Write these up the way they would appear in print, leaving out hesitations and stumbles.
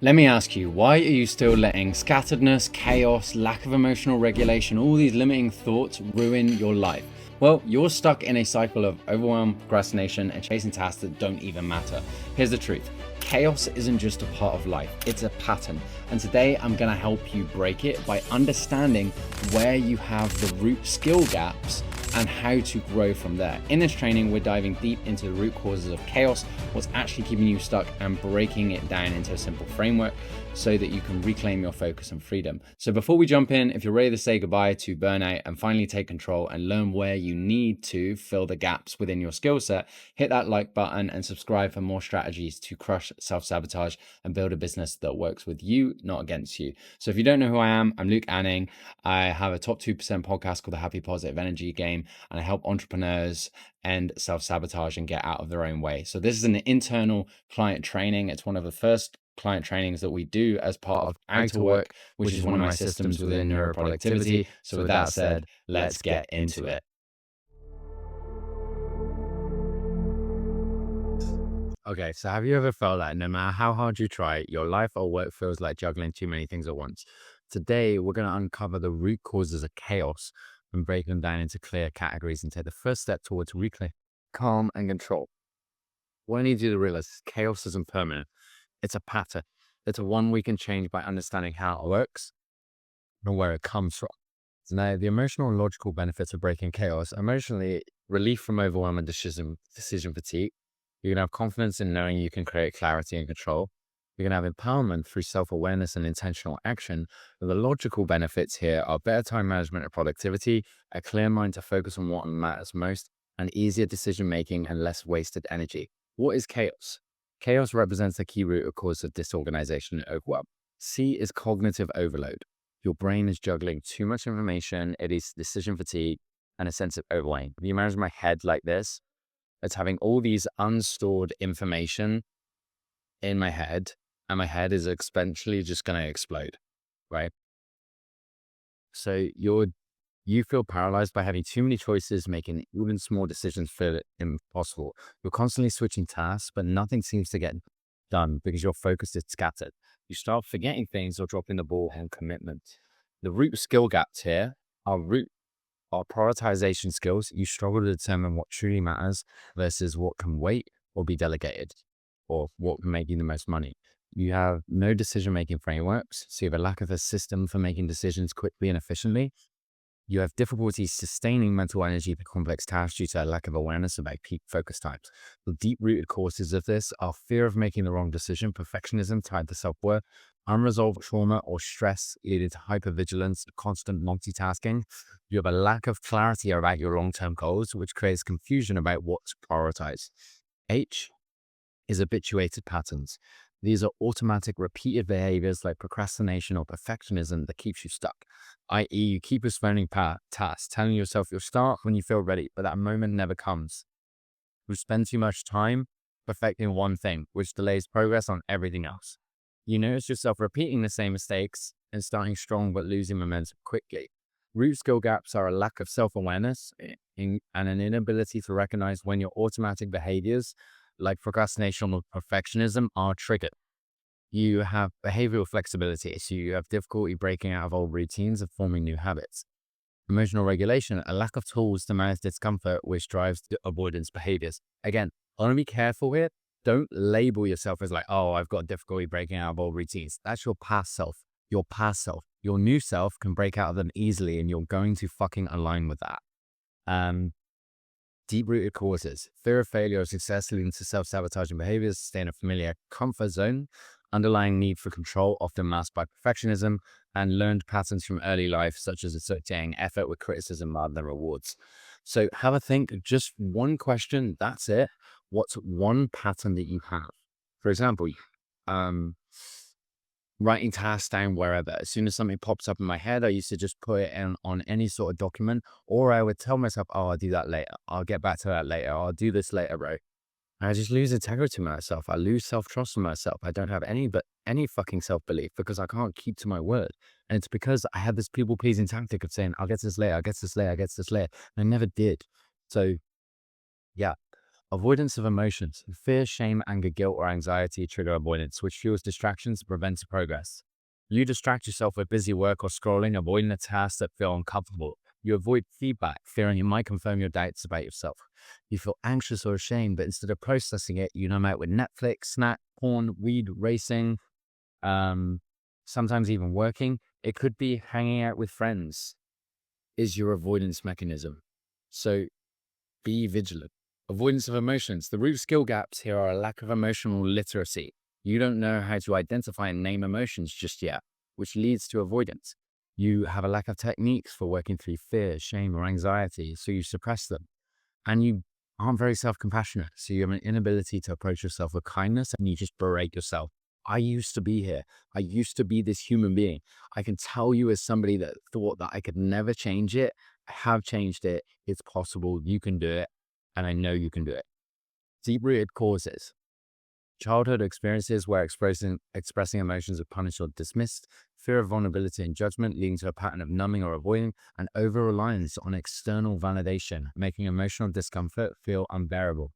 Let me ask you, why are you still letting scatteredness, chaos, lack of emotional regulation, all these limiting thoughts ruin your life? Well, you're stuck in a cycle of overwhelm, procrastination, and chasing tasks that don't even matter. Here's the truth. Chaos isn't just a part of life, it's a pattern. And today I'm gonna help you break it by understanding where you have the root skill gaps and how to grow from there. In this training, we're diving deep into the root causes of chaos, what's actually keeping you stuck, and breaking it down into a simple framework so that you can reclaim your focus and freedom. So before we jump in, if you're ready to say goodbye to burnout and finally take control and learn where you need to fill the gaps within your skill set, hit that like button and subscribe for more strategies to crush self-sabotage and build a business that works with you, not against you. So if you don't know who I am, I'm Luke Anning. I have a top 2% podcast called the Happy Positive Energy Game, and I help entrepreneurs end self-sabotage and get out of their own way. So this is an internal client training. It's one of the first client trainings that we do as part of How to Work, which is one of my systems within neuroproductivity. So with that said, let's get into it. Okay, so have you ever felt that no matter how hard you try, your life or work feels like juggling too many things at once? Today, we're going to uncover the root causes of chaos and break them down into clear categories and take the first step towards reclaim, calm, and control. What I need you to realize is chaos isn't permanent. It's a pattern. It's a one we can change by understanding how it works and where it comes from. Now, the emotional and logical benefits of breaking chaos: emotionally, relief from overwhelm and decision fatigue. You're going to have confidence in knowing you can create clarity and control. You're going to have empowerment through self-awareness and intentional action. But the logical benefits here are better time management and productivity, a clear mind to focus on what matters most, and easier decision-making and less wasted energy. What is chaos? Chaos represents a key root cause of disorganization and overwhelm. C is cognitive overload. Your brain is juggling too much information. It is decision fatigue and a sense of overwhelm. If you imagine my head like this, it's having all these unstored information in my head, and my head is eventually just going to explode, right? So you feel paralyzed by having too many choices, making even small decisions feel impossible. You're constantly switching tasks, but nothing seems to get done because your focus is scattered. You start forgetting things or dropping the ball on commitment. The root skill gaps here are prioritization skills. You struggle to determine what truly matters versus what can wait or be delegated, or what can make you the most money. You have no decision-making frameworks, so you have a lack of a system for making decisions quickly and efficiently. You have difficulty sustaining mental energy for complex tasks due to a lack of awareness about peak focus times. The deep-rooted causes of this are fear of making the wrong decision, perfectionism tied to self-worth, unresolved trauma or stress leading to hypervigilance, constant multitasking. You have a lack of clarity about your long-term goals, which creates confusion about what to prioritize. H is habituated patterns. These are automatic, repeated behaviors like procrastination or perfectionism that keeps you stuck, i.e., you keep postponing tasks, telling yourself you'll start when you feel ready, but that moment never comes. You spend too much time perfecting one thing, which delays progress on everything else. You notice yourself repeating the same mistakes and starting strong but losing momentum quickly. Root skill gaps are a lack of self-awareness and an inability to recognize when your automatic behaviors like procrastination or perfectionism are triggered. You have behavioral flexibility, so you have difficulty breaking out of old routines and forming new habits. Emotional regulation, a lack of tools to manage discomfort, which drives the avoidance behaviors. Again, I want to be careful here. Don't label yourself as like, oh, I've got difficulty breaking out of old routines. That's your past self. Your past self. Your new self can break out of them easily, and you're going to fucking align with that. Deep-rooted causes: fear of failure or success leading to self-sabotaging behaviors, stay in a familiar comfort zone, underlying need for control, often masked by perfectionism, and learned patterns from early life, such as associating effort with criticism rather than rewards. So have a think, just one question, that's it. What's one pattern that you have? For example, um, writing tasks down wherever. As soon as something pops up in my head, I used to just put it in on any sort of document, or I would tell myself, oh, I'll do that later. I'll get back to that later. I'll do this later, bro. I just lose integrity in myself. I lose self-trust in myself. I don't have any fucking self-belief because I can't keep to my word. And it's because I had this people-pleasing tactic of saying, I'll get to this later, I'll get to this later, I'll get to this later. And I never did. So yeah. Avoidance of emotions. Fear, shame, anger, guilt, or anxiety trigger avoidance, which fuels distractions and prevents progress. You distract yourself with busy work or scrolling, avoiding the tasks that feel uncomfortable. You avoid feedback, fearing it might confirm your doubts about yourself. You feel anxious or ashamed, but instead of processing it, you numb out with Netflix, snack, porn, weed, racing, um, sometimes even working. It could be hanging out with friends, is your avoidance mechanism. So be vigilant. Avoidance of emotions. The root skill gaps here are a lack of emotional literacy. You don't know how to identify and name emotions just yet, which leads to avoidance. You have a lack of techniques for working through fear, shame, or anxiety, so you suppress them. And you aren't very self-compassionate, so you have an inability to approach yourself with kindness and you just berate yourself. I used to be here. I used to be this human being. I can tell you, as somebody that thought that I could never change it, I have changed it. It's possible. You can do it. And I know you can do it. Deep-rooted causes. Childhood experiences where expressing emotions are punished or dismissed, fear of vulnerability and judgment leading to a pattern of numbing or avoiding, and over-reliance on external validation, making emotional discomfort feel unbearable.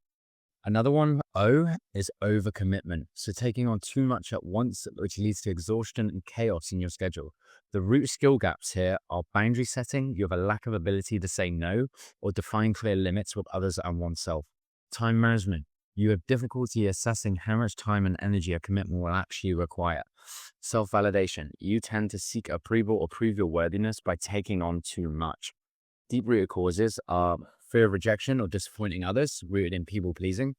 Another one, O, is overcommitment. So taking on too much at once, which leads to exhaustion and chaos in your schedule. The root skill gaps here are boundary setting. You have a lack of ability to say no or define clear limits with others and oneself. Time management. You have difficulty assessing how much time and energy a commitment will actually require. Self-validation. You tend to seek approval or prove your worthiness by taking on too much. Deep-rooted causes are fear of rejection or disappointing others, rooted in people-pleasing,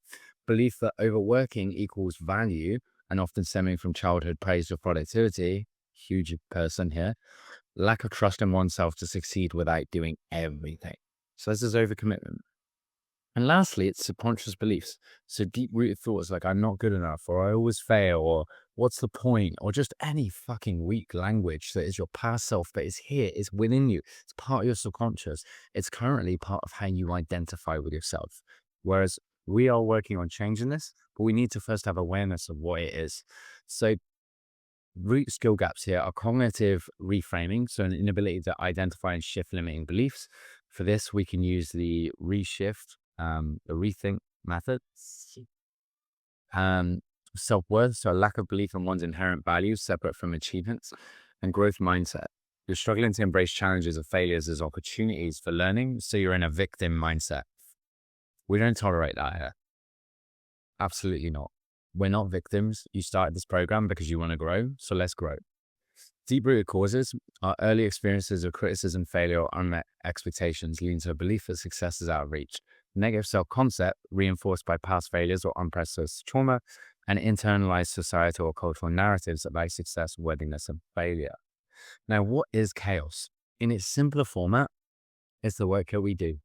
belief that overworking equals value, and often stemming from childhood praise or productivity, huge person here, lack of trust in oneself to succeed without doing everything. So this is overcommitment. And lastly, it's subconscious beliefs. So deep-rooted thoughts like I'm not good enough, or I always fail, or what's the point, or just any fucking weak language that is your past self, but is here, it's within you. It's part of your subconscious. It's currently part of how you identify with yourself. Whereas we are working on changing this, but we need to first have awareness of what it is. So root skill gaps here are cognitive reframing, so an inability to identify and shift limiting beliefs. For this, we can use the reshift, the rethink method. Um, Self-worth, so a lack of belief in one's inherent values separate from achievements, and growth mindset. You're struggling to embrace challenges or failures as opportunities for learning, so you're in a victim mindset. We don't tolerate that here. Absolutely not. We're not victims. You started this program because you want to grow, so let's grow. Deep-rooted causes are early experiences of criticism, failure, or unmet expectations, leading to a belief that success is out of reach. Negative self-concept, reinforced by past failures or unprocessed trauma, and internalized societal or cultural narratives about success, worthiness, and failure. Now, what is chaos? In its simpler format, it's the work that we do.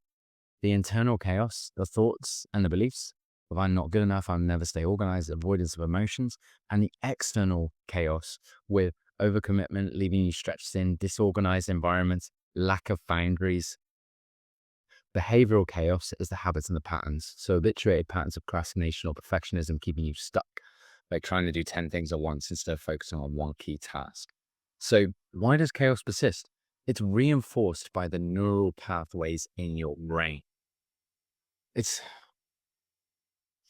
The internal chaos, the thoughts and the beliefs of I'm not good enough, I'll never stay organized, avoidance of emotions, and the external chaos with overcommitment, leaving you stretched thin, disorganized environments, lack of boundaries. Behavioral chaos is the habits and the patterns. So habituated patterns of procrastination or perfectionism keeping you stuck, like trying to do 10 things at once instead of focusing on one key task. So why does chaos persist? It's reinforced by the neural pathways in your brain.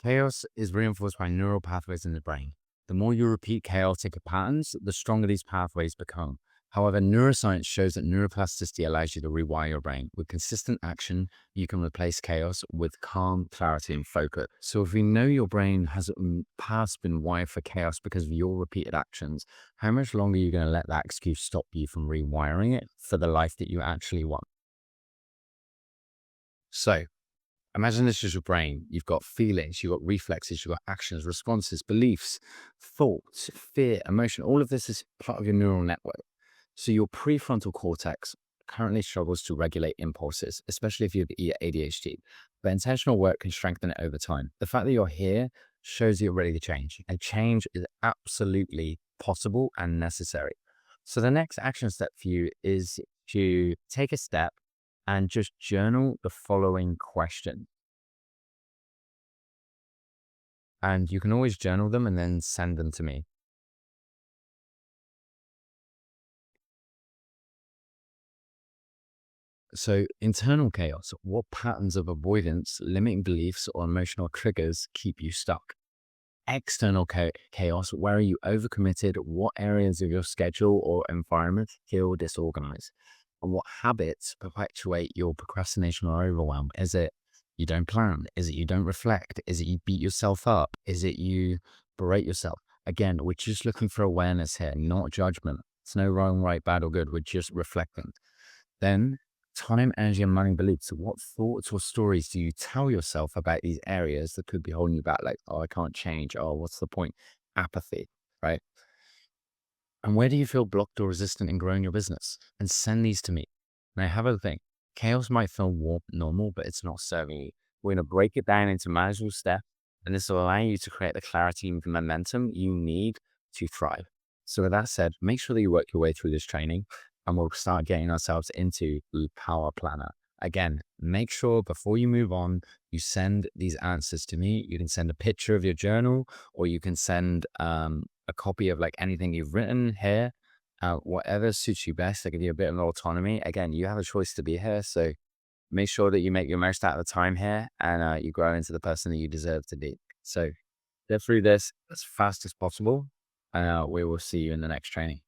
Chaos is reinforced by neural pathways in the brain. The more you repeat chaotic patterns, the stronger these pathways become. However, neuroscience shows that neuroplasticity allows you to rewire your brain. With consistent action, you can replace chaos with calm, clarity, and focus. So if we know your brain has past been wired for chaos because of your repeated actions, how much longer are you going to let that excuse stop you from rewiring it for the life that you actually want? So imagine this is your brain. You've got feelings, you've got reflexes, you've got actions, responses, beliefs, thoughts, fear, emotion. All of this is part of your neural network. So your prefrontal cortex currently struggles to regulate impulses, especially if you have ADHD. But intentional work can strengthen it over time. The fact that you're here shows you're ready to change. And change is absolutely possible and necessary. So the next action step for you is to take a step and just journal the following question. And you can always journal them and then send them to me. So, internal chaos, what patterns of avoidance, limiting beliefs, or emotional triggers keep you stuck? External chaos, where are you overcommitted? What areas of your schedule or environment feel disorganized? And what habits perpetuate your procrastination or overwhelm? Is it you don't plan? Is it you don't reflect? Is it you beat yourself up? Is it you berate yourself? Again, we're just looking for awareness here, not judgment. It's no wrong, right, bad, or good. We're just reflecting. Then, time, energy, and money beliefs. So what thoughts or stories do you tell yourself about these areas that could be holding you back? Like, oh, I can't change. Oh, what's the point? Apathy, right? And where do you feel blocked or resistant in growing your business? And send these to me. Now, have a think. Chaos might feel normal, but it's not serving you. We're going to break it down into manageable steps, and this will allow you to create the clarity and the momentum you need to thrive. So, with that said, make sure that you work your way through this training, and we'll start getting ourselves into the Power Planner. Again, make sure before you move on, you send these answers to me. You can send a picture of your journal, or you can send a copy of like anything you've written here, whatever suits you best. I give you a bit of autonomy. Again, you have a choice to be here, so make sure that you make your most out of the time here, and you grow into the person that you deserve to be. So get through this as fast as possible, and we will see you in the next training.